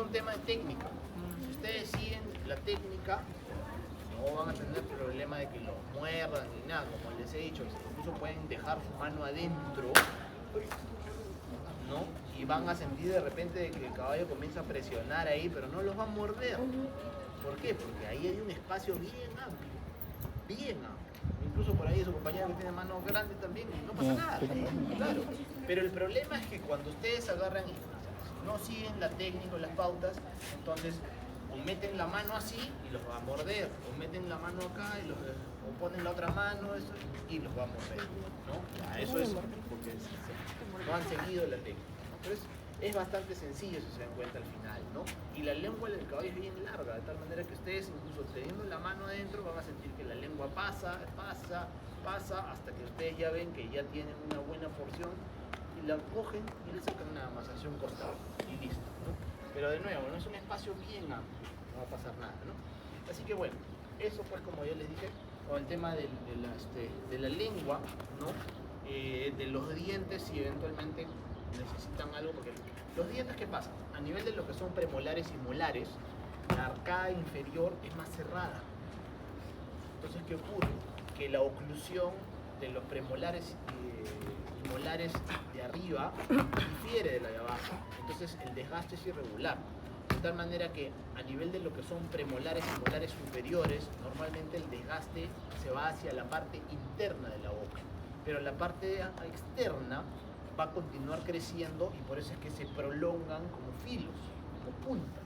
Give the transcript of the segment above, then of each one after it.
un tema de técnica. Si ustedes siguen la técnica, no van a tener problema de que lo muerdan ni nada, como les he dicho, incluso pueden dejar su mano adentro, ¿no? Y van a sentir de repente de que el caballo comienza a presionar ahí, pero no los va a morder. ¿Por qué? Porque ahí hay un espacio bien amplio, bien amplio. Incluso por ahí su compañero que tiene manos grandes también, no pasa nada, claro. Pero el problema es que cuando ustedes agarran y no siguen la técnica o las pautas, entonces o meten la mano así y los va a morder, o meten la mano acá y o ponen la otra mano eso, y los va a morder, ¿no? Ya, eso es porque no han seguido la técnica, ¿no? Pero es bastante sencillo si se dan cuenta al final, ¿no? Y la lengua del caballo es bien larga, de tal manera que ustedes incluso teniendo la mano adentro van a sentir que la lengua pasa, hasta que ustedes ya ven que ya tienen una buena porción y la cogen y le sacan nada más hacia un costado y listo, ¿no? Pero de nuevo, no es un espacio bien amplio, no va a pasar nada, ¿no? Así que bueno, eso pues como ya les dije, con el tema de la lengua, ¿no? De los dientes, si eventualmente necesitan algo, porque los dientes, ¿qué pasa? A nivel de lo que son premolares y molares, la arcada inferior es más cerrada. Entonces, ¿qué ocurre? Que la oclusión de los premolares y molares de arriba difiere de la de abajo. Entonces, el desgaste es irregular. De tal manera que a nivel de lo que son premolares y molares superiores, normalmente el desgaste se va hacia la parte interna de la boca. Pero la parte externa va a continuar creciendo y por eso es que se prolongan como filos, como puntas.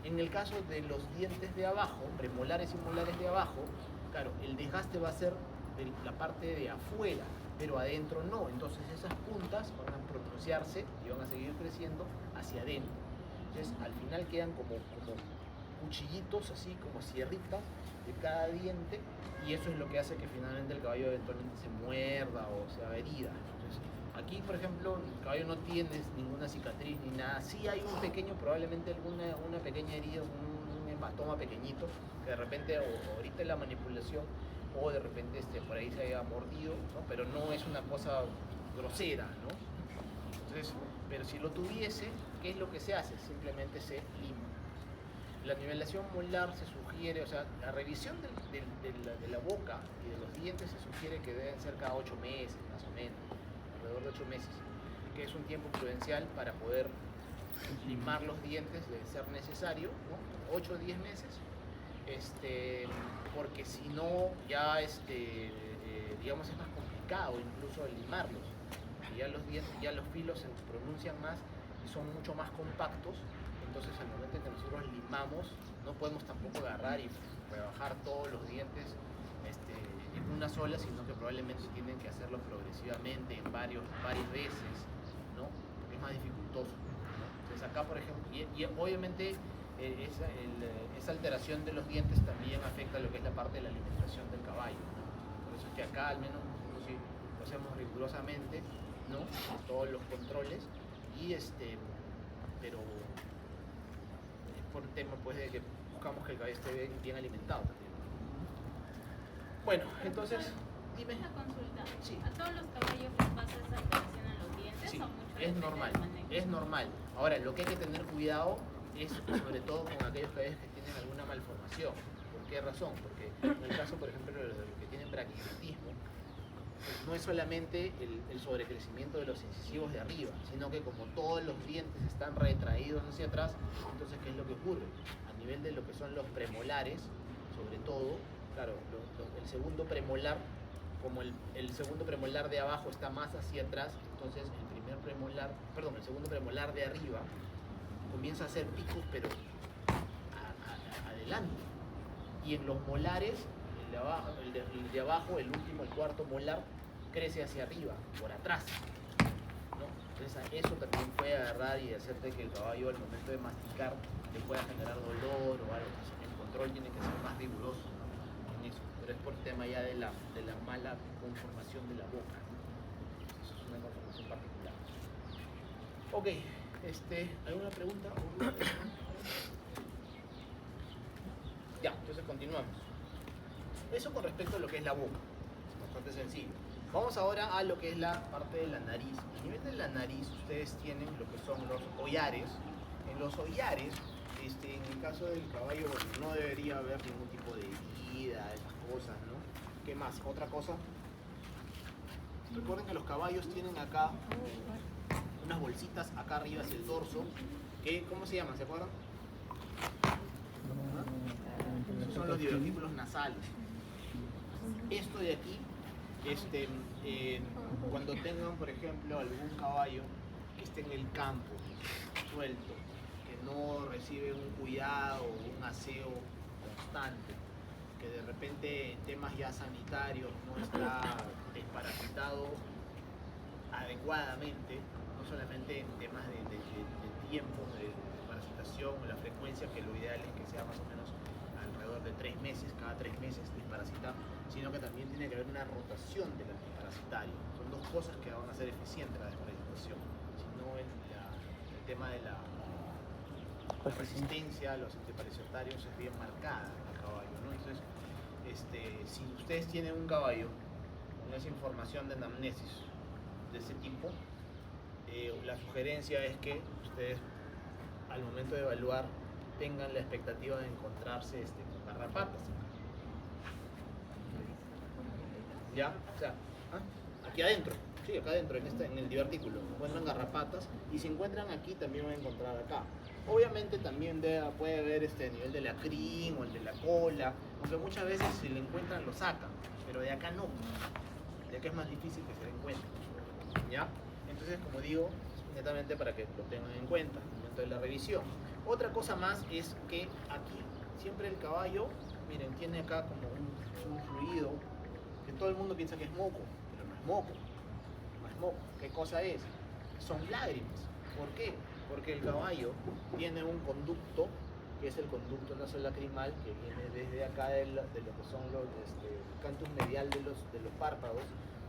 En el caso de los dientes de abajo, premolares y molares de abajo, claro, el desgaste va a ser de la parte de afuera, pero adentro no. Entonces esas puntas van a pronunciarse y van a seguir creciendo hacia adentro. Entonces al final quedan como cuchillitos, así como sierritas de cada diente, y eso es lo que hace que finalmente el caballo eventualmente se muerda o se haga herida. Entonces, aquí, por ejemplo, el caballo no tiene ninguna cicatriz ni nada. Sí hay un pequeño, probablemente una pequeña herida, un hematoma pequeñito, que de repente, o ahorita en la manipulación, o de repente por ahí se haya mordido, ¿no? Pero no es una cosa grosera, ¿no? Entonces, pero si lo tuviese, ¿qué es lo que se hace? Simplemente se lima. La nivelación molar se sugiere, o sea, la revisión de la boca y de los dientes se sugiere que deben ser cada 8 meses, más o menos, alrededor de 8 meses, que es un tiempo prudencial para poder limar los dientes de ser necesario, ¿no? 8 o 10 meses, porque si no, ya, digamos, es más complicado incluso el limarlos. Y ya los dientes, ya los filos se pronuncian más y son mucho más compactos. Entonces al momento en que nosotros limamos, no podemos tampoco agarrar y rebajar todos los dientes en una sola, sino que probablemente tienen que hacerlo progresivamente en varias veces, ¿no? Porque es más dificultoso, ¿no? Entonces acá, por ejemplo, y obviamente esa alteración de los dientes también afecta lo que es la parte de la alimentación del caballo, ¿no? Por eso es que acá al menos nosotros sí lo hacemos rigurosamente, ¿no? Todos los controles, y pero por el tema pues de que buscamos que el caballo esté bien alimentado también. Bueno, entonces, dime. Una consulta. Sí. ¿A todos los caballos les pasa esa alteración en los dientes? Sí, ¿O mucho es depende normal, del manejo? es normal. Ahora, lo que hay que tener cuidado es sobre todo con aquellos caballos que tienen alguna malformación. ¿Por qué razón? Porque en el caso, por ejemplo, de los que tienen braquiditismo, no es solamente el sobrecrecimiento de los incisivos de arriba, sino que como todos los dientes están retraídos hacia atrás, entonces ¿qué es lo que ocurre? A nivel de lo que son los premolares, sobre todo, claro, el segundo premolar, como el segundo premolar de abajo está más hacia atrás, entonces el segundo premolar de arriba comienza a hacer picos, pero adelante. Y en los molares, el de abajo, el último, el cuarto molar, crece hacia arriba, por atrás, ¿no? Entonces eso también puede agarrar y hacerte que el caballo al momento de masticar te pueda generar dolor o algo. Entonces el control tiene que ser más riguroso, ¿no? En eso, pero es por el tema ya de la mala conformación de la boca, ¿no? Eso es una conformación particular. Ok, ¿alguna pregunta? Ya, entonces continuamos. Eso con respecto a lo que es la boca, bastante sencillo. Vamos ahora a lo que es la parte de la nariz. A nivel de la nariz, ustedes tienen lo que son los collares. los hollares, en el caso del caballo, bueno, no debería haber ningún tipo de herida, esas cosas, ¿no? ¿Qué más? Otra cosa. Recuerden que los caballos tienen acá unas bolsitas acá arriba hacia el dorso, que, ¿cómo se llaman? ¿Se acuerdan? Esos son los divertículos nasales. Esto de aquí, cuando tengan, por ejemplo, algún caballo que esté en el campo, suelto, que no recibe un cuidado o un aseo constante, que de repente en temas ya sanitarios no está desparasitado adecuadamente, no solamente en temas de tiempo de parasitación o la frecuencia, que lo ideal es que sea más o menos alrededor de 3 meses, cada 3 meses desparasitar, sino que también tiene que haber una rotación del antiparasitario. Son dos cosas que van a hacer eficiente la desparasitación, sino el tema de la resistencia a los antiparasitarios es bien marcada en el caballo, ¿no? Entonces, si ustedes tienen un caballo con esa información de anamnesis de ese tipo, la sugerencia es que ustedes al momento de evaluar tengan la expectativa de encontrarse con garrapatas. ¿Ya? O sea, aquí adentro, sí, acá adentro, en el divertículo, encuentran garrapatas, y si encuentran aquí también van a encontrar acá. Obviamente también puede haber a nivel de la crin o el de la cola, aunque muchas veces si le encuentran lo sacan, pero de acá no. De acá es más difícil que se le encuentre. ¿Ya? Entonces, como digo, netamente para que lo tengan en cuenta al momento de la revisión. Otra cosa más es que aquí siempre el caballo, miren, tiene acá como un fluido que todo el mundo piensa que es moco, pero no es moco. No es moco. ¿Qué cosa es? Son lágrimas. ¿Por qué? Porque el caballo tiene un conducto, que es el conducto nasolacrimal, que viene desde acá de lo que son los cantus medial de los párpados,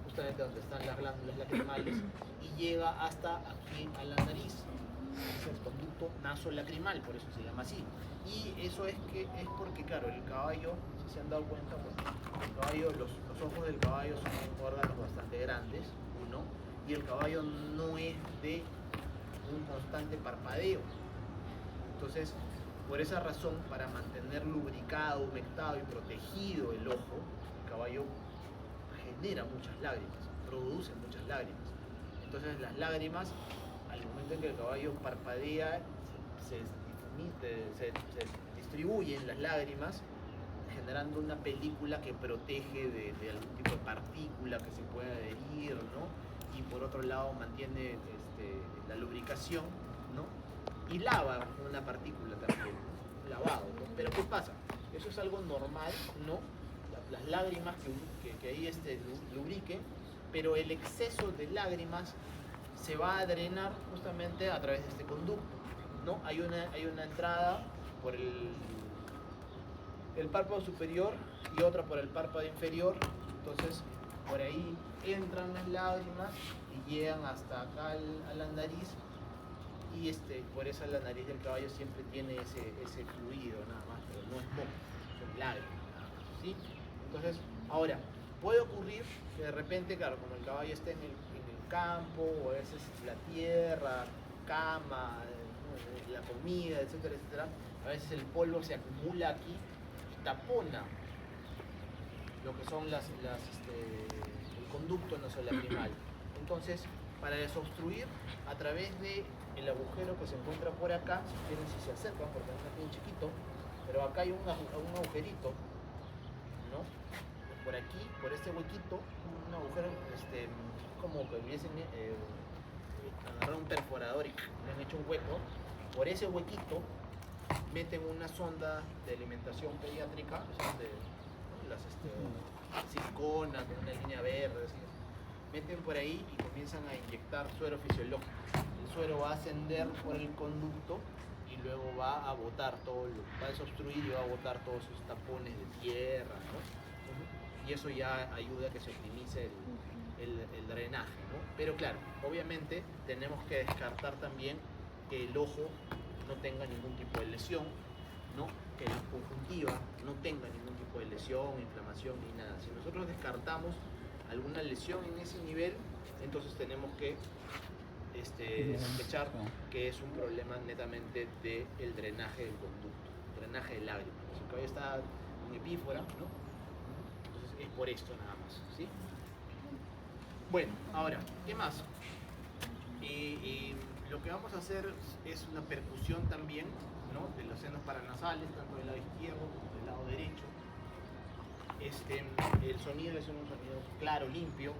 justamente donde están las glándulas lacrimales, y llega hasta aquí a la nariz. Es el conducto nasolacrimal, por eso se llama así. Y eso es porque, claro, el caballo, si se han dado cuenta, pues, el caballo, los ojos del caballo son órganos bastante grandes, uno, y el caballo no es de un constante parpadeo. Entonces, por esa razón, para mantener lubricado, humectado y protegido el ojo, el caballo genera muchas lágrimas, produce muchas lágrimas. Entonces, las lágrimas, al momento en que el caballo parpadea, se distribuyen las lágrimas, generando una película que protege de algún tipo de partícula que se pueda adherir, ¿no? Y por otro lado mantiene la lubricación, ¿no? Y lava una partícula también, lavado, ¿no? Pero ¿qué pasa? Eso es algo normal, ¿no? Las lágrimas que ahí lubriquen, pero el exceso de lágrimas se va a drenar justamente a través de este conducto, ¿no? Hay una entrada por el párpado superior y otra por el párpado inferior, entonces por ahí entran las lágrimas y llegan hasta acá a la nariz, y por eso la nariz del caballo siempre tiene ese fluido nada más, pero no es moco, son lágrimas nada más, ¿sí? Entonces, ahora, puede ocurrir que de repente, claro, como el caballo está en el campo, o a veces la tierra, cama, la comida, etcétera, etcétera, a veces el polvo se acumula aquí y tapona lo que son el conducto nasolacrimal. Entonces, para desobstruir a través del agujero que se encuentra por acá, si quieren, si se acercan, porque es aquí un chiquito, pero acá hay un agujerito, ¿no? Por aquí, por este huequito, un agujero, como que hubiesen agarrado un perforador y le han hecho un hueco. Por ese huequito meten una sonda de alimentación pediátrica, las silicona con una línea verde, así, meten por ahí y comienzan a inyectar suero fisiológico. El suero va a ascender por el conducto y luego va a botar va a desobstruir y va a botar todos esos tapones de tierra, ¿no? Y eso ya ayuda a que se optimice el drenaje, ¿no? Pero claro, obviamente tenemos que descartar también que el ojo no tenga ningún tipo de lesión, ¿no? Que la conjuntiva no tenga ningún tipo de lesión, inflamación ni nada. Si nosotros descartamos alguna lesión en ese nivel, entonces tenemos que sospechar que es un problema netamente del drenaje del conducto, drenaje de lágrimas. Si el caballo está en epífora, ¿no? Entonces es por esto nada más, ¿sí? Bueno, ahora, ¿qué más? Lo que vamos a hacer es una percusión también, ¿no? De los senos paranasales, tanto del lado izquierdo como del lado derecho. El sonido es un sonido claro, limpio,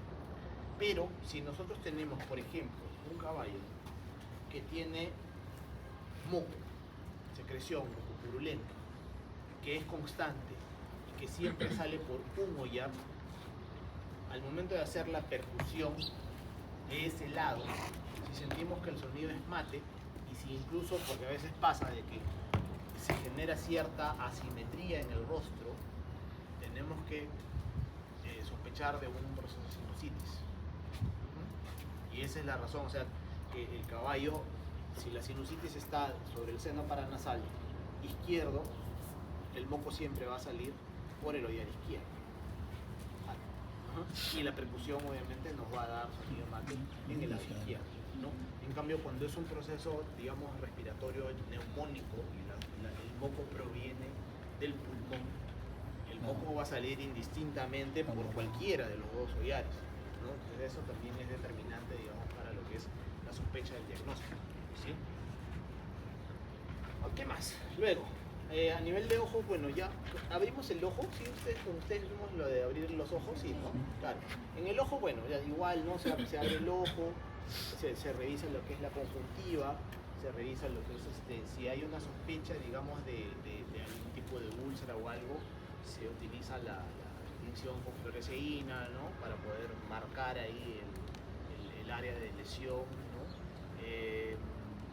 pero si nosotros tenemos, por ejemplo, un caballo que tiene moco, secreción, moco purulento, que es constante y que siempre sale por un ollar, al momento de hacer la percusión de ese lado, si sentimos que el sonido es mate, y si incluso, porque a veces pasa de que se genera cierta asimetría en el rostro, tenemos que sospechar de un proceso de sinusitis. Y esa es la razón, o sea, que el caballo, si la sinusitis está sobre el seno paranasal izquierdo, el moco siempre va a salir por el ollar izquierdo. Y la percusión obviamente nos va a dar sonido mate en el lado izquierdo, ¿no? En cambio, cuando es un proceso, digamos, respiratorio neumónico y el moco proviene del pulmón, el moco va a salir indistintamente por cualquiera de los dos hollares, ¿no? Entonces eso también es determinante, digamos, para lo que es la sospecha del diagnóstico, ¿sí? ¿Qué más? Luego, a nivel de ojo, bueno, ya abrimos el ojo, ¿sí? Con ustedes vimos lo de abrir los ojos, sí, ¿no? Claro. En el ojo, bueno, ya igual, ¿no? Se abre el ojo, se revisa lo que es la conjuntiva, se revisa lo que es, si hay una sospecha, digamos, de algún tipo de úlcera o algo, se utiliza la tinción con fluoresceína, ¿no? Para poder marcar ahí el área de lesión, ¿no?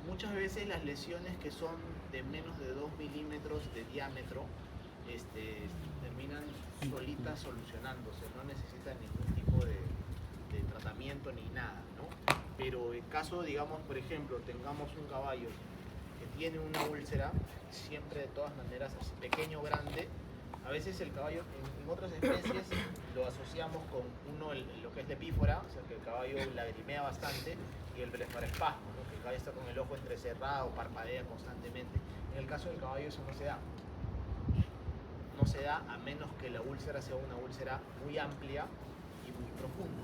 Muchas veces las lesiones que son de menos de 2 milímetros de diámetro terminan solitas solucionándose, no necesitan ningún tipo de tratamiento ni nada, ¿no? Pero en caso, digamos, por ejemplo, tengamos un caballo que tiene una úlcera, siempre de todas maneras es pequeño o grande, a veces el caballo en otras especies lo asociamos con lo que es la epífora, o sea que el caballo lagrimea bastante, y el blefaroespasmo, ¿no? Que el caballo está con el ojo entrecerrado, parpadea constantemente. En el caso del caballo eso no se da. No se da a menos que la úlcera sea una úlcera muy amplia y muy profunda.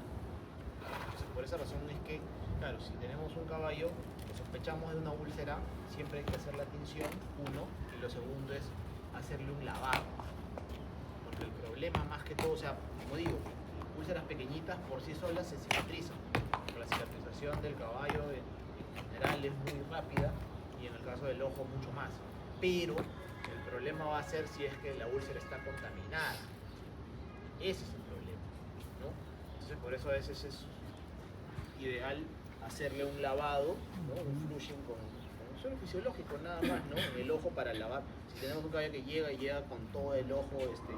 Entonces, por esa razón es que, claro, si tenemos un caballo que sospechamos de una úlcera, siempre hay que hacer la tinción, uno, y lo segundo es hacerle un lavado. Porque el problema más que todo, o sea, como digo, úlceras pequeñitas por sí solas se cicatrizan. La cicatrización del caballo en general es muy rápida y en el caso del ojo mucho más. Pero el problema va a ser si es que la úlcera está contaminada. Ese es el problema, ¿no? Entonces por eso a veces es ideal hacerle un lavado, ¿no? Un flushing con suelo fisiológico nada más, ¿no? En el ojo para lavar. Si tenemos un caballo que llega con todo el ojo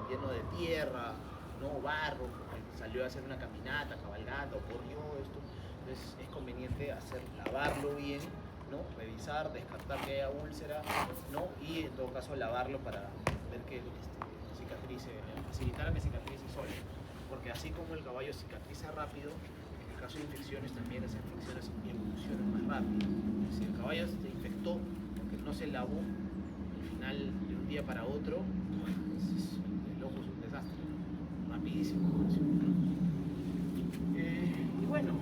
lleno de tierra, ¿no? Barro, porque salió a hacer una caminata, cabalgata o corrió esto, entonces es conveniente lavarlo bien, ¿no? Revisar, descartar que haya úlcera, ¿no? Y en todo caso lavarlo para ver que cicatrice, facilitar que cicatrice solo. Porque así como el caballo cicatriza rápido, en el caso de infecciones también las infecciones evolucionan más rápido. Si el caballo se infectó porque no se lavó, al final de un día para otro, pues, el ojo es un desastre, ¿no? Rapidísimo. Y bueno,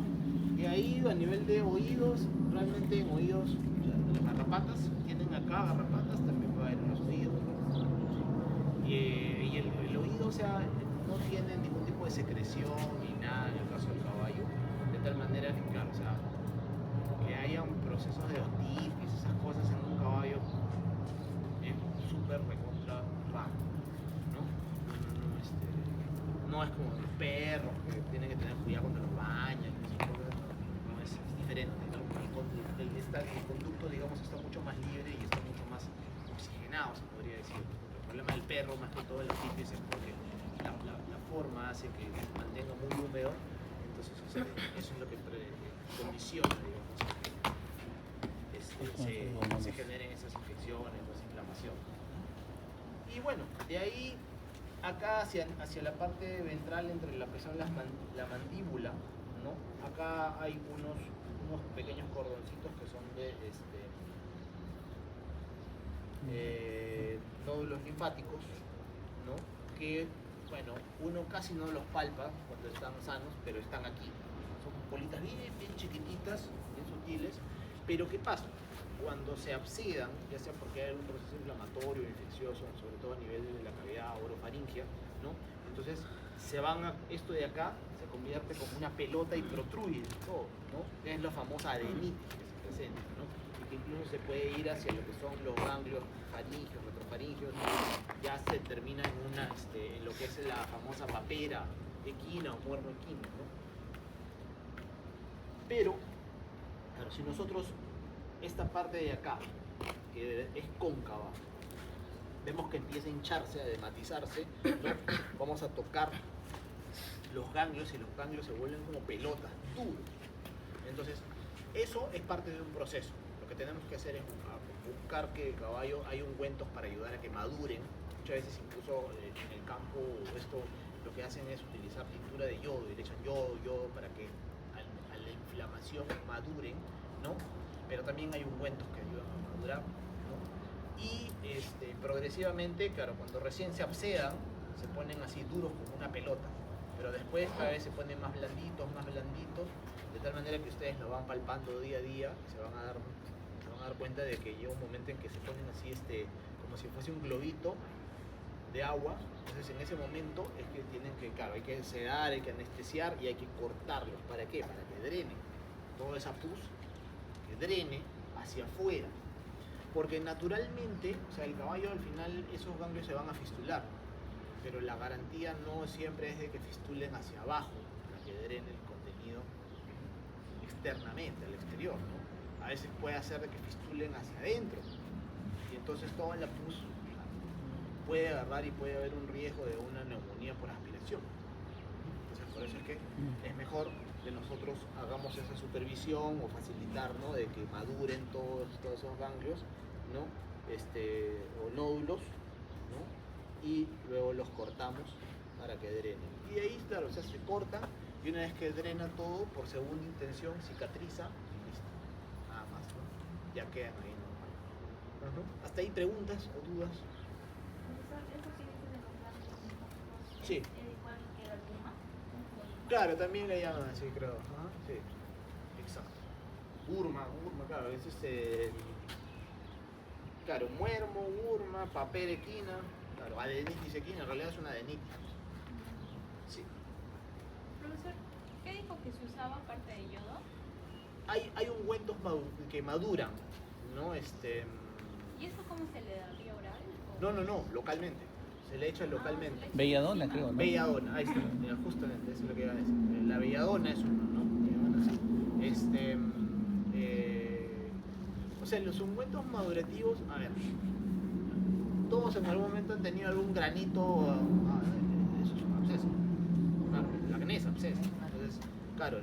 y ahí a nivel de oídos, realmente en oídos, o sea, las garrapatas, tienen acá garrapatas, también va a haber en los oídos, ¿no? Y el oído, o sea, no tiene ningún tipo de secreción ni nada en el caso del caballo, de tal manera que, claro, o sea, que haya un proceso de otitis, esas cosas en un caballo es súper recontra raro, ¿no? No es como los perros que tienen que tener cuidado cuando los bañan, esas cosas, no, es diferente, ¿no? El conducto, digamos, está mucho más libre y está mucho más oxigenado, se podría decir. El problema del perro, más que todo el otitis, es porque la forma hace que se mantenga muy húmedo, entonces o sea, eso es lo que condiciona, digamos, que se generen esas infecciones o esa inflamación. Y bueno, de ahí acá hacia la parte ventral entre la presión la mandíbula, ¿no? Acá hay unos unos pequeños cordoncitos que son de nódulos linfáticos, ¿no? Que, bueno, uno casi no los palpa cuando están sanos, pero están aquí. Son bolitas bien, bien chiquititas, bien sutiles. Pero ¿qué pasa? Cuando se abscedan, ya sea porque hay algún proceso inflamatorio, infeccioso, sobre todo a nivel de la cavidad orofaringia, ¿no? Entonces esto de acá se convierte como una pelota y protruye todo, ¿no? Es la famosa adenitis que se presenta, ¿no? Y que incluso se puede ir hacia lo que son los ganglios faringios, retrofaringios, ya se termina en lo que es la famosa papera equina o muermo equino, ¿no? Pero, claro, si nosotros esta parte de acá, que es cóncava, vemos que empieza a hincharse, a dematizarse, ¿no? Vamos a tocar los ganglios y los ganglios se vuelven como pelotas, duros. Entonces, eso es parte de un proceso. Lo que tenemos que hacer es buscar que el caballo hay ungüentos para ayudar a que maduren. Muchas veces incluso en el campo lo que hacen es utilizar pintura de yodo, y le echan yodo para que a la inflamación maduren, ¿no? Pero también hay ungüentos que ayudan a madurar, ¿no? Y progresivamente, claro, cuando recién se abscedan, se ponen así duros como una pelota, pero después cada vez se ponen más blanditos, de tal manera que ustedes lo van palpando día a día y se van a dar cuenta de que llega un momento en que se ponen así, como si fuese un globito de agua. Entonces en ese momento es que tienen que, claro, hay que sedar, hay que anestesiar y hay que cortarlos. ¿Para qué? Para que drene toda esa pus, que drene hacia afuera. Porque naturalmente, o sea, el caballo al final esos ganglios se van a fistular, pero la garantía no siempre es de que fistulen hacia abajo, para que drene el contenido externamente, al exterior, ¿no? A veces puede hacer de que fistulen hacia adentro, y entonces toda la pus puede agarrar y puede haber un riesgo de una neumonía por aspiración. Entonces por eso es que es mejor que nosotros hagamos esa supervisión o facilitar, ¿no? De que maduren todos esos ganglios, ¿no? O nódulos, ¿no? Y luego los cortamos para que drenen. Y de ahí, claro, o sea, se cortan y una vez que drena todo, por segunda intención, cicatriza y listo. Nada más, ¿no? Ya quedan ahí normal. ¿Hasta ahí preguntas o dudas? Sí. ¿Cuál queda el tema? Claro, también le llaman así, creo. Ajá, sí, exacto. Urma, claro, es claro, muermo, urma, papel equina, claro, adenitis equina, en realidad es una adenitis. Sí. Profesor, ¿qué dijo que se usaba aparte de yodo? Hay ungüentos que maduran, ¿no? ¿Y eso cómo se le da? ¿Vía oral? No, localmente. Se le echa localmente. Belladona, creo, ¿no? Belladona, ahí está, mira, justamente, eso es lo que iba a decir. La belladona es uno, ¿no? Belladona, sí. O sea, los ungüentos madurativos, a ver, todos en algún momento han tenido algún granito, eso es un absceso. Claro, el acné es absceso. Entonces, claro,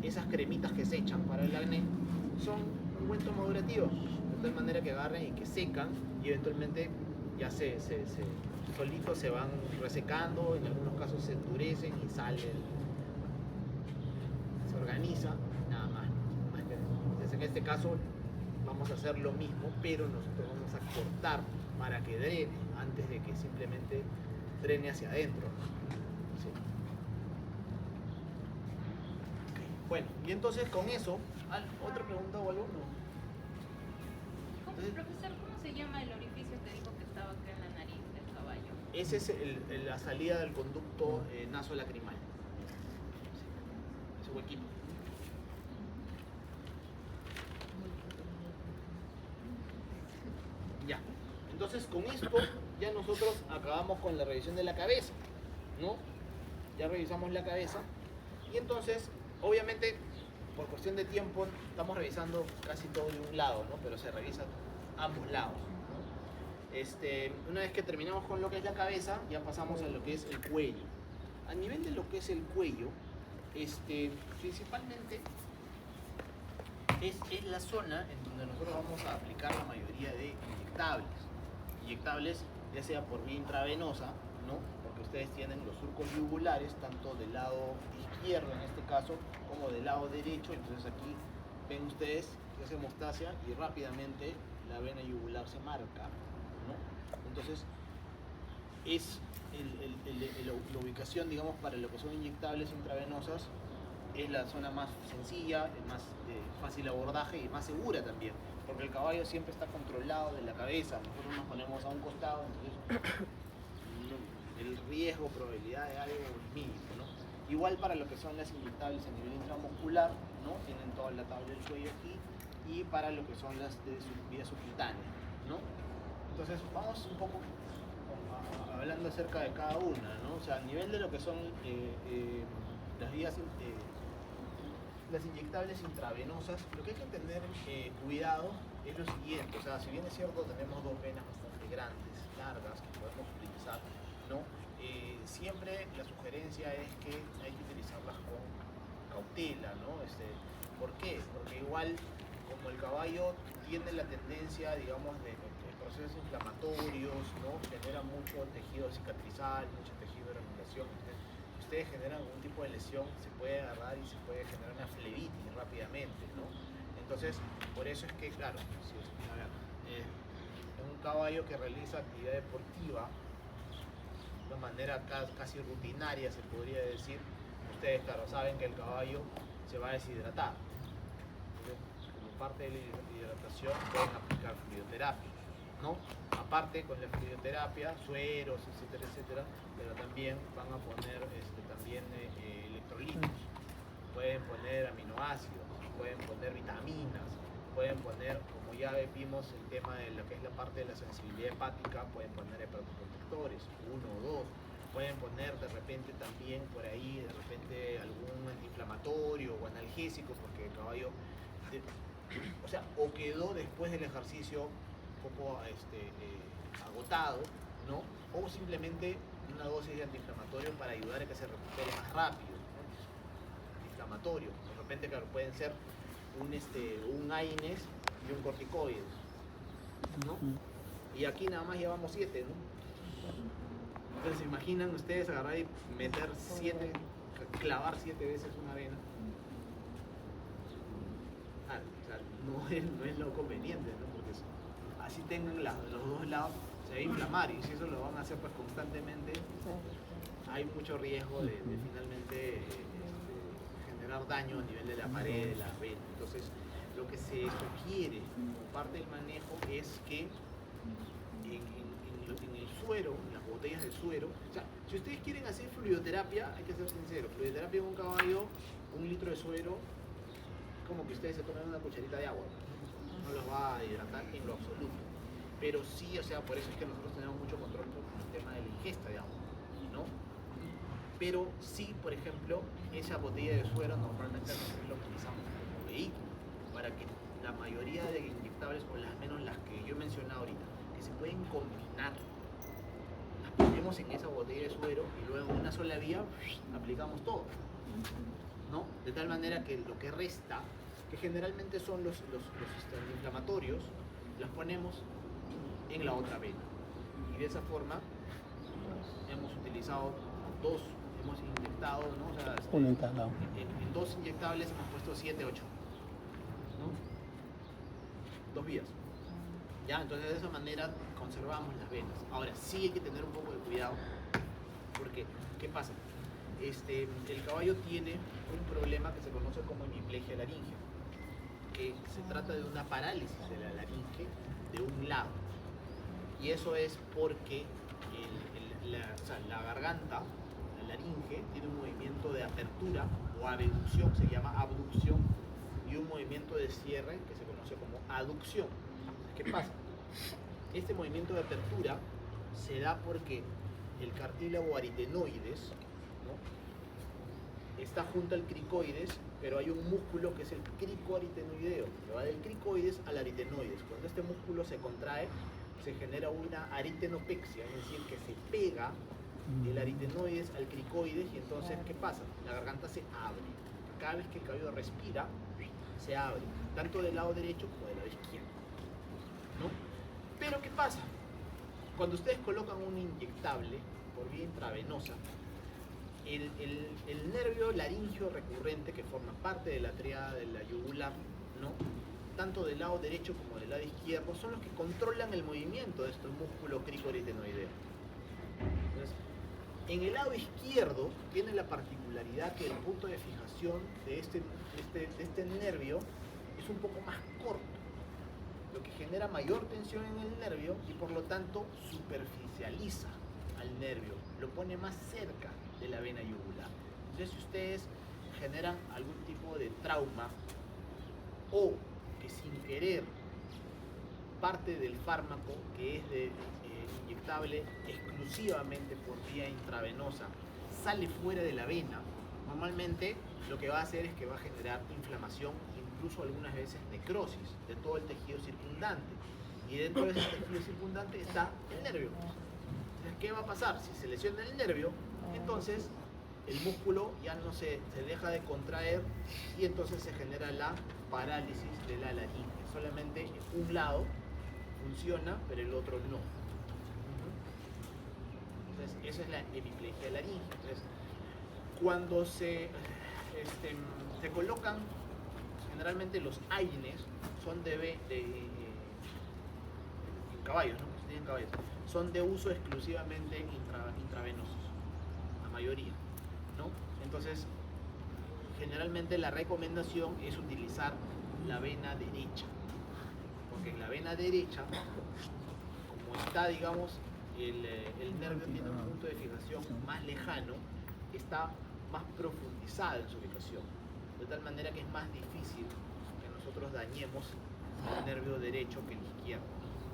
esas cremitas que se echan para el acné son ungüentos madurativos, de tal manera que agarren y que secan y eventualmente ya solitos se van resecando, en algunos casos se endurecen y salen, se organiza, nada más. Entonces en este caso vamos a hacer lo mismo, pero nosotros vamos a cortar para que drene antes de que simplemente drene hacia adentro. Sí. Okay. Bueno, y entonces con eso, ¿otra pregunta o algo? No. Profesor, ¿cómo se llama el orificio que dijo que estaba acá en la nariz del caballo? Ese es la salida del conducto nasolacrimal. Sí, ese huequito. Ya. Entonces con esto ya nosotros acabamos con la revisión de la cabeza, ¿no? Ya revisamos la cabeza y entonces, obviamente, por cuestión de tiempo, estamos revisando casi todo de un lado, ¿no? Pero se revisan ambos lados, ¿no? Una vez que terminamos con lo que es la cabeza, ya pasamos a lo que es el cuello. A nivel de lo que es el cuello, principalmente es la zona en donde nosotros vamos a aplicar la mayoría de inyectables. Inyectables ya sea por vía intravenosa, ¿no? Porque ustedes tienen los surcos yugulares, tanto del lado izquierdo en este caso, como del lado derecho, entonces aquí ven ustedes que hace hemostasia y rápidamente la vena yugular se marca, ¿no? Entonces, es la ubicación, digamos, para lo que son inyectables intravenosas, es la zona más sencilla, es más fácil abordaje y más segura también, porque el caballo siempre está controlado de la cabeza, nosotros nos ponemos a un costado, entonces el riesgo, probabilidad de algo es mínimo, ¿no? Igual para lo que son las inyectables a nivel intramuscular, ¿no? Tienen toda la tabla del cuello aquí, y para lo que son las de vía subcutánea, ¿no? Entonces vamos un poco hablando acerca de cada una, ¿no? O sea, a nivel de lo que son las vías, las inyectables intravenosas, lo que hay que tener cuidado es lo siguiente, o sea, si bien es cierto tenemos dos venas bastante grandes, largas, que podemos utilizar, ¿no? Siempre la sugerencia es que hay que utilizarlas con cautela, ¿no? ¿Por qué? Porque igual, como el caballo tiene la tendencia, digamos, de procesos inflamatorios, ¿no? Genera mucho tejido cicatrizal, mucho tejido de granulación. Si ustedes generan algún tipo de lesión, se puede agarrar y se puede generar una flebitis rápidamente, ¿no? Entonces, por eso es que, claro, si es, a ver, un caballo que realiza actividad deportiva de manera casi rutinaria, se podría decir, ustedes, claro, saben que el caballo se va a deshidratar. Entonces, como parte de la hidratación, pueden aplicar fluidoterapia, ¿no? Aparte, con la fluidoterapia, sueros, etcétera, etcétera, pero también van a poner también electrolitos, pueden poner aminoácidos, pueden poner vitaminas, pueden poner, como ya vimos el tema de lo que es la parte de la sensibilidad hepática, pueden poner hepatoprotectores, uno o dos, pueden poner de repente también por ahí, de repente algún antiinflamatorio o analgésico, porque el caballo, o sea, o quedó después del ejercicio un poco agotado, ¿no? O simplemente una dosis de antiinflamatorio para ayudar a que se recupere más rápido, ¿no? Inflamatorio, de repente, claro, pueden ser un AINES y un corticoides, ¿no? Y aquí nada más llevamos 7, ¿no? Entonces, ¿se imaginan ustedes agarrar y meter 7, clavar 7 veces una vena? O sea, no es lo conveniente, ¿no? Porque así tengan los dos lados, se va a inflamar, y si eso lo van a hacer pues constantemente, hay mucho riesgo de finalmente generar daño a nivel de la pared de la vena. Entonces, lo que se sugiere como parte del manejo es que en el suero, en las botellas de suero, o sea, si ustedes quieren hacer fluidoterapia, hay que ser sinceros, fluidoterapia en un caballo, 1 litro de suero, como que ustedes se tomen una cucharita de agua, no los va a hidratar en lo absoluto. Pero sí, o sea, por eso es que nosotros tenemos mucho control con el tema de la ingesta de agua, ¿no? Pero sí, por ejemplo, esa botella de suero normalmente nosotros la utilizamos como vehículo para que la mayoría de inyectables, o al menos las que yo he mencionado ahorita, que se pueden combinar, las ponemos en esa botella de suero y luego en una sola vía aplicamos todo, ¿no? De tal manera que lo que resta, que generalmente son los inflamatorios, los ponemos en la otra vena. Y de esa forma hemos utilizado hemos inyectado, ¿no? O sea, en 2 inyectables hemos puesto 7, 8, ¿no? 2 vías. ¿Ya? Entonces de esa manera conservamos las venas. Ahora sí hay que tener un poco de cuidado, porque ¿qué pasa? El caballo tiene un problema que se conoce como hemiplegia laríngea, que se trata de una parálisis de la laringe de un lado, y eso es porque la garganta, la laringe, tiene un movimiento de apertura o abducción, se llama abducción, y un movimiento de cierre que se conoce como aducción. ¿Qué pasa? Este movimiento de apertura se da porque el cartílago aritenoides, ¿no? Está junto al cricoides, pero hay un músculo que es el cricoaritenoideo, que va del cricoides al aritenoides. Cuando este músculo se contrae, se genera una aritenopexia, es decir, que se pega el aritenoides al cricoides, y entonces, ¿qué pasa? La garganta se abre. Cada vez que el caballo respira, se abre, tanto del lado derecho como del lado izquierdo, ¿no? Pero ¿qué pasa? Cuando ustedes colocan un inyectable por vía intravenosa, el nervio laringio recurrente, que forma parte de la tríada de la yugular, ¿no? Tanto del lado derecho como del lado izquierdo, son los que controlan el movimiento de estos músculos cricoritenoideos. Entonces, en el lado izquierdo tiene la particularidad que el punto de fijación de este nervio es un poco más corto, lo que genera mayor tensión en el nervio y por lo tanto superficializa al nervio, lo pone más cerca de la vena yugular. Entonces, si ustedes generan algún tipo de trauma o que sin querer parte del fármaco que es inyectable exclusivamente por vía intravenosa sale fuera de la vena, normalmente lo que va a hacer es que va a generar inflamación, incluso algunas veces necrosis de todo el tejido circundante. Y dentro de ese tejido circundante está el nervio. Entonces, ¿qué va a pasar? Si se lesiona el nervio, entonces el músculo ya no se deja de contraer y entonces se genera la parálisis de la laringe. Solamente un lado funciona, pero el otro no. Entonces, esa es la hemiplegia de laringe. Entonces, cuando se colocan, generalmente los AINES son en caballos, ¿no? Se tienen caballos. Son de uso exclusivamente intravenosos, la mayoría, ¿no? Entonces, generalmente la recomendación es utilizar la vena derecha, porque en la vena derecha, como está, digamos, el nervio tiene un punto de fijación más lejano, está más profundizada en su ubicación, de tal manera que es más difícil que nosotros dañemos el nervio derecho que el izquierdo.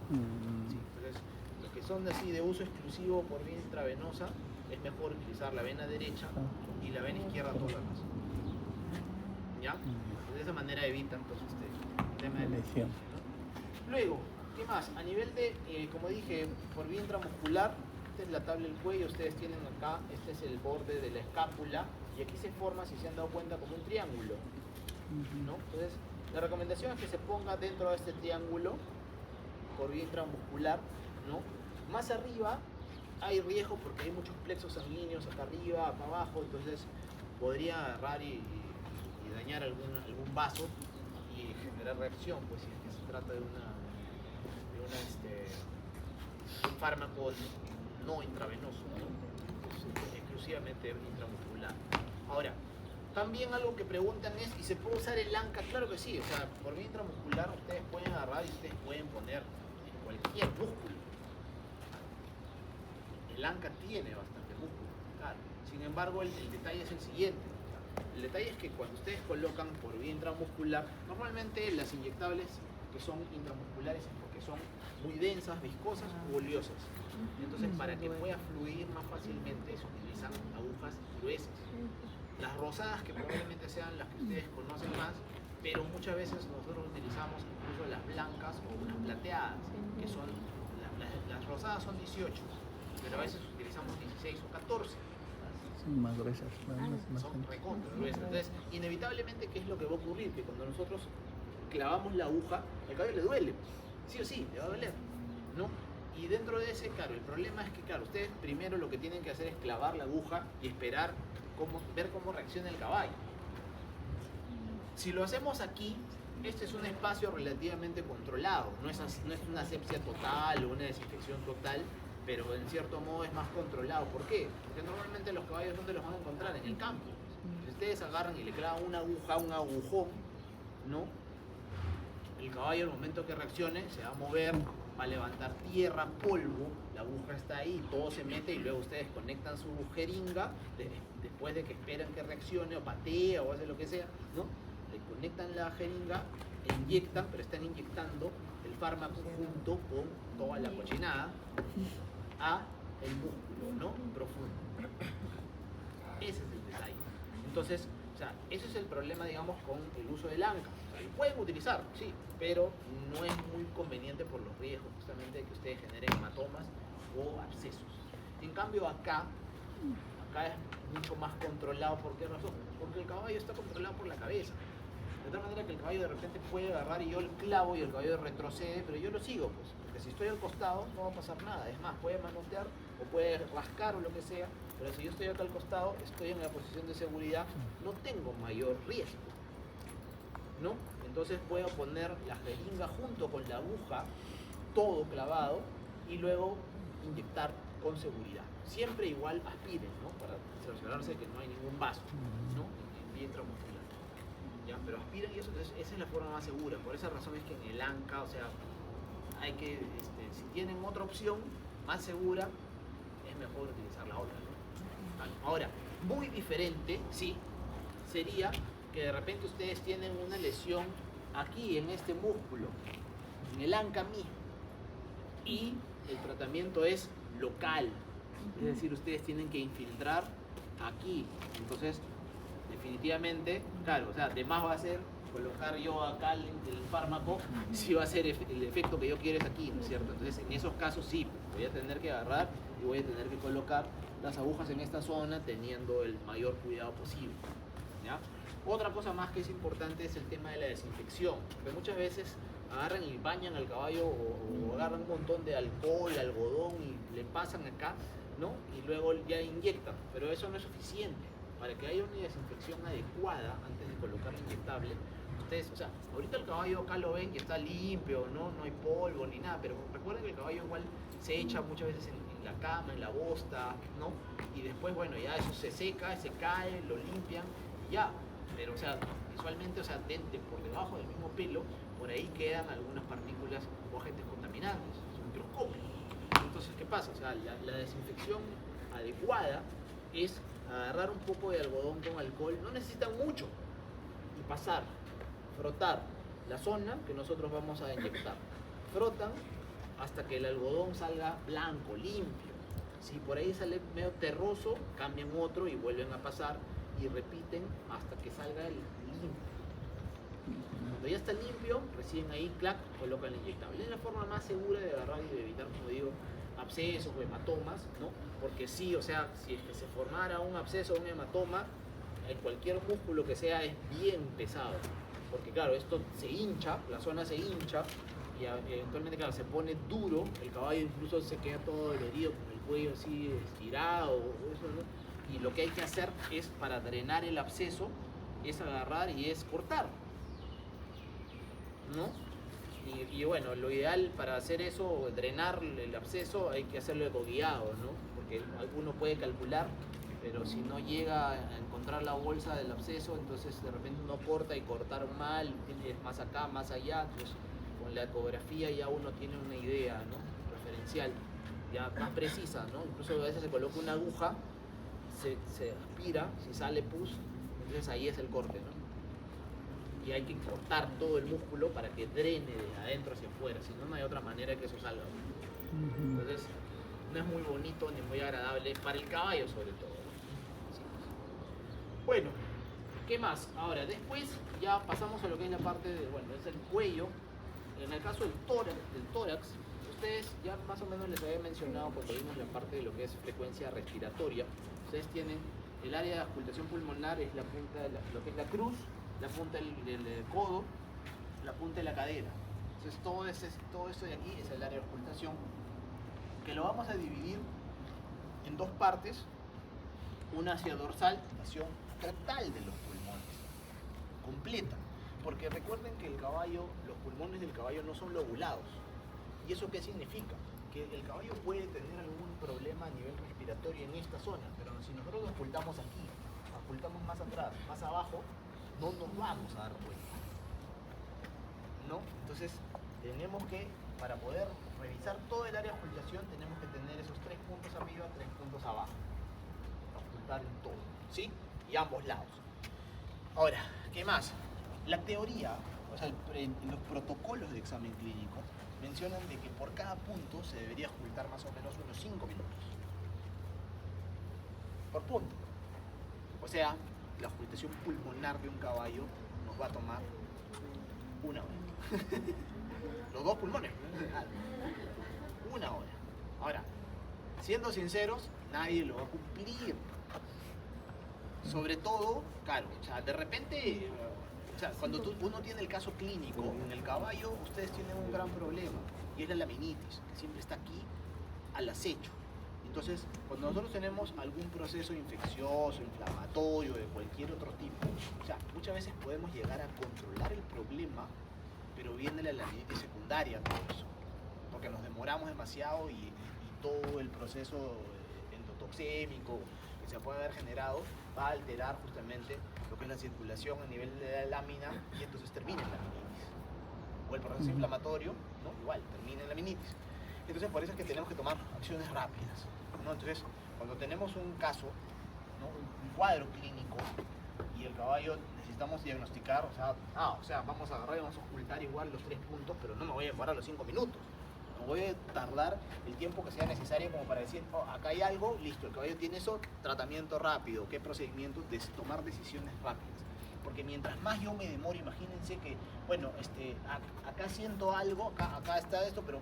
Sí, entonces, los que son así de uso exclusivo por vía intravenosa, es mejor utilizar la vena derecha y la vena izquierda todo lo demás. ¿Ya? De esa manera evitan pues, el tema de lesión, ¿no? Luego, ¿qué más? A nivel de, como dije, por vía intramuscular, esta es la tabla del cuello, ustedes tienen acá, este es el borde de la escápula, y aquí se forma, si se han dado cuenta, como un triángulo, ¿no? Entonces, la recomendación es que se ponga dentro de este triángulo, por vía intramuscular, ¿no? Más arriba hay riesgo porque hay muchos plexos sanguíneos acá arriba, acá abajo, entonces podría agarrar y dañar algún vaso y generar reacción, pues si es que se trata de un fármaco no intravenoso, ¿no? Exclusivamente intramuscular. Ahora, también algo que preguntan es, ¿y se puede usar el ANCA? Claro que sí, o sea, por vía intramuscular ustedes pueden agarrar y ustedes pueden poner en cualquier músculo. El ANCA tiene bastante músculo, claro. Sin embargo, el detalle es el siguiente. El detalle es que cuando ustedes colocan por vía intramuscular, normalmente las inyectables que son intramusculares es porque son muy densas, viscosas o oleosas. Entonces, para que pueda fluir más fácilmente, se utilizan agujas gruesas. Las rosadas, que probablemente sean las que ustedes conocen más, pero muchas veces nosotros utilizamos incluso las blancas o unas plateadas, que son, las rosadas son 18, pero a veces utilizamos 16 o 14. Son más gruesas. Son recontra gruesas. Entonces, inevitablemente, ¿qué es lo que va a ocurrir? Que cuando nosotros clavamos la aguja, al caballo le duele. Sí o sí, le va a doler, ¿no? Y dentro de ese, claro, el problema es que, claro, ustedes primero lo que tienen que hacer es clavar la aguja y esperar ver cómo reacciona el caballo. Si lo hacemos aquí, este es un espacio relativamente controlado, no es una asepsia total o una desinfección total, pero en cierto modo es más controlado. ¿Por qué? Porque normalmente los caballos, ¿dónde los van a encontrar? En el campo. Si ustedes agarran y le clavan una aguja, un agujón, ¿no? El caballo al momento que reaccione se va a mover, va a levantar tierra, polvo, la aguja está ahí, todo se mete y luego ustedes conectan su jeringa, después de que esperan que reaccione o patea o hace lo que sea, ¿no? Le conectan la jeringa, e inyectan, pero están inyectando el fármaco junto con toda la cochinada a el músculo, ¿no? Profundo. Ese es el detalle. Entonces, o sea, ese es el problema, digamos, con el uso del ANCA. O sea, lo pueden utilizar, sí, pero no es muy conveniente por los riesgos justamente de que ustedes generen hematomas o abscesos. En cambio, acá es mucho más controlado. ¿Por qué razón? Porque el caballo está controlado por la cabeza. De tal manera que el caballo de repente puede agarrar y yo el clavo y el caballo retrocede, pero yo lo sigo, pues. Porque si estoy al costado no va a pasar nada. Es más, puede manotear o puede rascar o lo que sea, pero si yo estoy acá al costado, estoy en la posición de seguridad, no tengo mayor riesgo, ¿no? Entonces puedo poner la jeringa junto con la aguja, todo clavado, y luego inyectar con seguridad. Siempre igual aspiren, ¿no? Para cerciorarse que no hay ningún vaso, ¿no? En vía intramuscular. ¿Ya? Pero aspiran y eso, entonces, esa es la forma más segura. Por esa razón es que en el ANCA, o sea, hay que, si tienen otra opción más segura, es mejor utilizar la otra, ¿no? Vale. Ahora, muy diferente, sí, sería que de repente ustedes tienen una lesión aquí en este músculo, en el ANCA mismo, y el tratamiento es local, es decir, ustedes tienen que infiltrar aquí. Entonces, definitivamente, claro, o sea, de más va a ser colocar yo acá el fármaco si va a ser el efecto que yo quiero es aquí, ¿no es cierto? Entonces, en esos casos sí, voy a tener que agarrar y voy a tener que colocar las agujas en esta zona teniendo el mayor cuidado posible, ¿ya? Otra cosa más que es importante es el tema de la desinfección, porque muchas veces agarran y bañan al caballo o agarran un montón de alcohol, algodón y le pasan acá, ¿no? Y luego ya inyectan, pero eso no es suficiente. Para que haya una desinfección adecuada antes de colocar el inyectable, ustedes, o sea, ahorita el caballo acá lo ven y está limpio, ¿no? No hay polvo ni nada, pero recuerden que el caballo igual se echa muchas veces en la cama, en la bosta, ¿no? Y después, bueno, ya eso se seca, se cae, lo limpian y ya. Pero, o sea, visualmente, o sea, por debajo del mismo pelo, por ahí quedan algunas partículas o agentes contaminantes, es un microscopio. Entonces, ¿qué pasa? O sea, la desinfección adecuada es agarrar un poco de algodón con alcohol, no necesitan mucho, y pasar, frotar la zona que nosotros vamos a inyectar. Frotan hasta que el algodón salga blanco, limpio. Si por ahí sale medio terroso, cambian otro y vuelven a pasar y repiten hasta que salga el limpio. Cuando ya está limpio, recién ahí, clac, colocan el inyectable. Es la forma más segura de agarrar y de evitar, como digo, abscesos o hematomas, ¿no? Porque sí, o sea, si es que se formara un absceso o un hematoma, en cualquier músculo que sea es bien pesado. Porque claro, esto se hincha, la zona se hincha y eventualmente, claro, se pone duro, el caballo incluso se queda todo dolorido con el cuello así estirado, eso, ¿no? Y lo que hay que hacer es, para drenar el absceso, es agarrar y es cortar, ¿no? Y bueno, lo ideal para hacer eso, drenar el absceso, hay que hacerlo ecoguiado, ¿no? Porque alguno puede calcular, pero si no llega a encontrar la bolsa del absceso, entonces de repente uno corta y cortar mal, tienes más acá, más allá, entonces con la ecografía ya uno tiene una idea, ¿no? Referencial, ya más precisa, ¿no? Incluso a veces se coloca una aguja, se aspira, si sale pus, entonces ahí es el corte, ¿no? Y hay que cortar todo el músculo para que drene de adentro hacia afuera, si no, no hay otra manera que eso salga. Entonces, no es muy bonito ni muy agradable para el caballo, sobre todo, ¿no? Sí. Bueno, ¿qué más? Ahora, después ya pasamos a lo que es la parte de, bueno, es el cuello. En el caso del tórax, ustedes ya más o menos les había mencionado cuando vimos la parte de lo que es frecuencia respiratoria. Ustedes tienen el área de auscultación pulmonar, es la punta de lo que es la cruz, la punta del codo, la punta de la cadera. Entonces todo esto de aquí es el área de auscultación, que lo vamos a dividir en dos partes, una hacia dorsal, oclusión total de los pulmones, completa, porque recuerden que los pulmones del caballo no son lobulados. ¿Y eso qué significa? Que el caballo puede tener algún problema a nivel respiratorio en esta zona, pero si nosotros lo ocultamos aquí, ocultamos más atrás, más abajo, no nos vamos a dar cuenta, ¿no? Entonces tenemos que, para poder revisar todo el área de ocultación, tenemos que tener esos 3 puntos arriba, 3 puntos abajo, ocultar en todo, ¿sí? Y ambos lados. Ahora, ¿qué más? La teoría, o sea, los protocolos de examen clínico mencionan de que por cada punto se debería ocultar más o menos unos 5 minutos. Por punto. O sea, la ocultación pulmonar de un caballo nos va a tomar 1 hora. Los 2 pulmones, 1 hora. Ahora, siendo sinceros, nadie lo va a cumplir. Sobre todo, claro, o sea, de repente, o sea, cuando uno tiene el caso clínico, en el caballo ustedes tienen un gran problema, y es la laminitis, que siempre está aquí al acecho. Entonces, cuando nosotros tenemos algún proceso infeccioso, inflamatorio, de cualquier otro tipo, o sea, muchas veces podemos llegar a controlar el problema, pero viene la laminitis secundaria todo eso, porque nos demoramos demasiado y todo el proceso endotoxémico que se puede haber generado va a alterar justamente lo que es la circulación a nivel de la lámina y entonces termina en laminitis. O el proceso inflamatorio, ¿no? Igual, termina en laminitis. Entonces por eso es que tenemos que tomar acciones rápidas, ¿no? Entonces, cuando tenemos un caso, ¿no? un cuadro clínico y el caballo necesitamos diagnosticar, o sea, vamos a agarrar y vamos a ocultar igual los 3 puntos, pero no me voy a demorar los 5 minutos. No voy a tardar el tiempo que sea necesario como para decir, oh, acá hay algo, listo, el caballo tiene eso, tratamiento rápido, qué procedimiento, tomar decisiones rápidas. Porque mientras más yo me demoro, imagínense que, bueno, acá siento algo, acá está esto, pero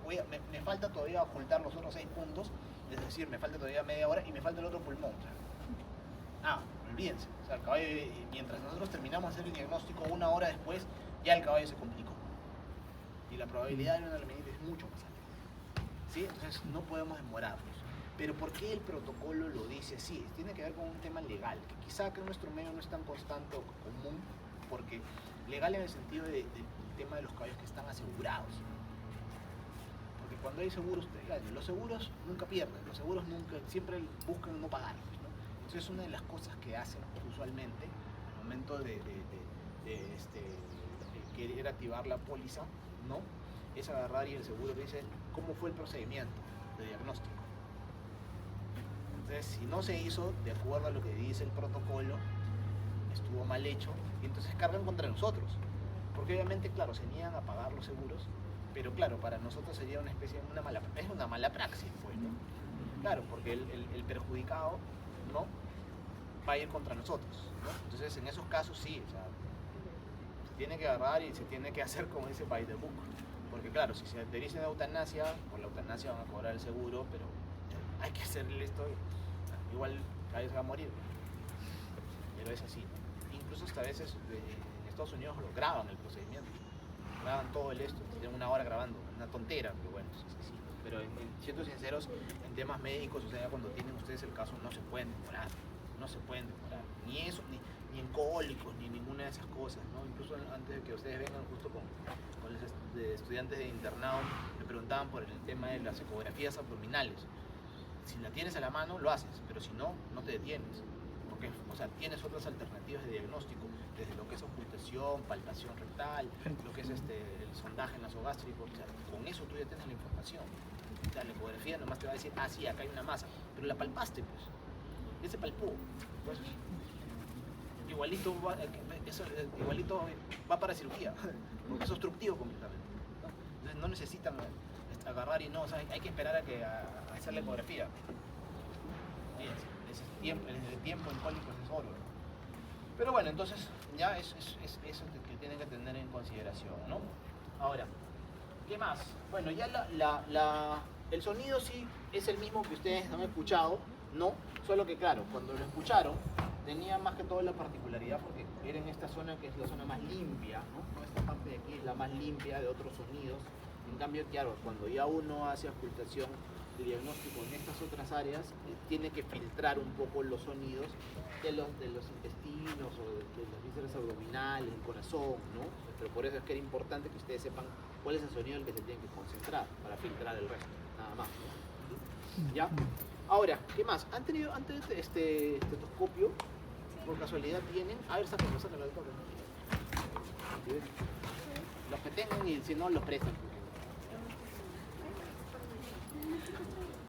me falta todavía ocultar los otros 6 puntos, es decir, me falta todavía media hora y me falta el otro pulmón. O sea, olvídense, o sea, el caballo, mientras nosotros terminamos de hacer el diagnóstico, 1 hora después, ya el caballo se complicó. Y la probabilidad de una laminitis es mucho más alta. ¿Sí? Entonces no podemos demorarnos. Pero ¿por qué el protocolo lo dice así? Tiene que ver con un tema legal, que quizá acá en nuestro medio no es tan constante o común, porque legal en el sentido del tema de los caballos que están asegurados. Porque cuando hay seguros, los seguros nunca pierden, los seguros siempre buscan no pagar, ¿no? Entonces es una de las cosas que hacen usualmente al momento de querer activar la póliza, ¿no? Es agarrar y el seguro dice cómo fue el procedimiento de diagnóstico. Entonces, si no se hizo de acuerdo a lo que dice el protocolo, estuvo mal hecho, y entonces cargan contra nosotros. Porque obviamente, claro, se niegan a pagar los seguros, pero claro, para nosotros sería una especie de una mala praxis, pues, ¿no? Claro, porque el perjudicado, ¿no? Va a ir contra nosotros, ¿no? Entonces, en esos casos sí, o sea, se tiene que agarrar y se tiene que hacer como dice by the book. Porque claro, si se dicen eutanasia, por la eutanasia van a cobrar el seguro, pero hay que hacerle esto, igual cada vez va a morir, pero es así, ¿no? Incluso hasta a veces en Estados Unidos lo graban el procedimiento, graban todo el esto, tienen 1 hora grabando, una tontera, pero bueno, es así. Pero siendo sinceros, en temas médicos, o sea, cuando tienen ustedes el caso, no se pueden demorar, ni eso, ni en cólicos, ni ninguna de esas cosas, ¿no? Incluso antes de que ustedes vengan justo con los estudiantes de internado, me preguntaban por el tema de las ecografías abdominales. Si la tienes a la mano, lo haces, pero si no, no te detienes. Porque, o sea, tienes otras alternativas de diagnóstico, desde lo que es ocultación, palpación rectal, lo que es el sondaje nasogástrico, o sea, con eso tú ya tienes la información. O sea, la ecografía nomás te va a decir, sí, acá hay una masa, pero la palpaste, pues. Ya se palpó. Pues, igualito va para cirugía, porque es obstructivo completamente, ¿no? Entonces no necesitan agarrar y no, o sea, hay que esperar a hacer la ecografía. Fíjense, el tiempo en cólicos es oro, ¿no? Pero bueno, entonces ya es eso que tienen que tener en consideración, ¿no? Ahora, ¿qué más? Bueno, ya el sonido sí es el mismo que ustedes han escuchado, ¿no? Solo que claro, cuando lo escucharon, tenía más que todo la particularidad porque era en esta zona que es la zona más limpia, ¿no? Esta parte de aquí es la más limpia de otros sonidos. En cambio, claro, cuando ya uno hace ocultación de diagnóstico en estas otras áreas, tiene que filtrar un poco los sonidos de los intestinos o de las vísceras abdominales, el corazón, ¿no? Pero por eso es que era importante que ustedes sepan cuál es el sonido en el que se tienen que concentrar para filtrar el resto, nada más, ¿no? ¿Ya? Ahora, ¿qué más? ¿Han tenido antes este estetoscopio? Por casualidad tienen. A ver, sáquenlo, doctor. Los que tengan y si no, los prestan.